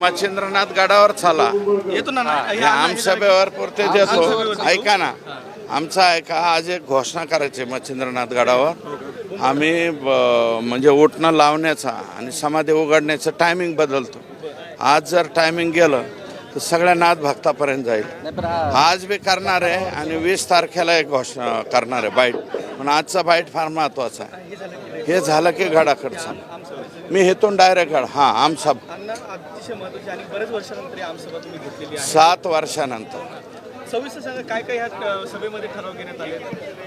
मच्छिंद्रनाथ गडावर चला येतो ना हे आमसभेवर पुरते देतो. ऐका ना, आमचा ऐका, आज एक घोषणा करायची मच्छिंद्रनाथ गडावर. आम्ही म्हणजे उठणं लावण्याचा आणि समाधी उघडण्याचं टायमिंग बदलतो. आज जर टायमिंग गेलं तर सगळ्या नाथ भक्तापर्यंत जाईल. आज बी करणार आहे आणि 20 तारखेला एक घोषणा करणार आहे बाईट. पण आजचा बाईट फार महत्त्वाचा आहे. हे झालं की गडाकडचं मी हेतून डायरेक्ट हां आमसभा अतिशय महत्त्वाची आणि बरेच वर्षानंतर आमसभा तुम्ही घेतलेली आहे. 7 वर्षानंतर. सविस्तर सांगा काय काय ह्या सभेमध्ये ठराव घेण्यात आले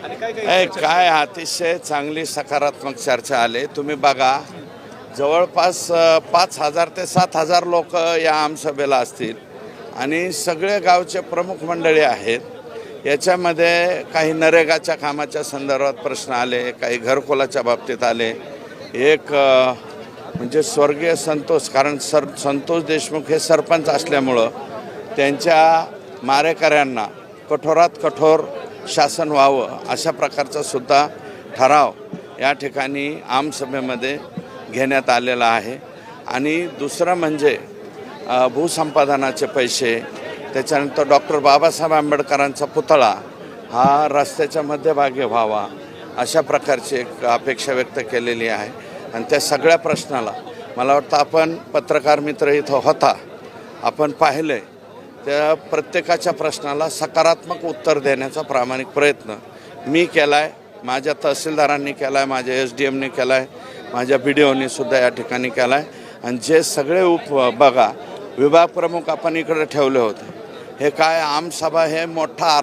आणि काय काय काय अतिशय चांगली सकारात्मक चर्चा आली. तुम्ही बघा, जवळपास 5,000 ते 7,000 लोक या आमसभेला असतील आणि सगळे गावचे प्रमुख मंडळी आहेत. याच्यामध्ये काही नरेगाच्या कामाच्या संदर्भात प्रश्न आले, काही घरकुलाच्या बाबतीत आले. एक म्हणजे स्वर्गीय संतोष, कारण संतोष देशमुख हे सरपंच असल्यामुळं त्यांच्या मारेकऱ्यांना कठोरात कठोर शासन व्हावं अशा प्रकारचा सुद्धा ठराव या ठिकाणी आमसभेमध्ये घेण्यात आलेला आहे. आणि दुसरं म्हणजे भूसंपादनाचे पैसे, त्याच्यानंतर डॉक्टर बाबासाहेब आंबेडकरांचा पुतळा हा रस्त्याच्या मध्यभागी व्हावा अशा प्रकारची एक अपेक्षा व्यक्त केलेली आहे. आणि त्या सगळ्या प्रश्नाला मला वाटतं आपण पत्रकार मित्र इथं होता, आपण पाहिलं त्या प्रत्येकाच्या प्रश्नाला सकारात्मक उत्तर देण्याचा प्रामाणिक प्रयत्न मी केला आहे, माझ्या तहसीलदारांनी केला आहे, माझ्या SDMनी केला आहे, माझ्या BDOनी सुद्धा या ठिकाणी केला आहे. आणि जे सगळे बघा विभाग प्रमुख आपण इकडे ठेवले होते. हे काय आमसभा हे मोठा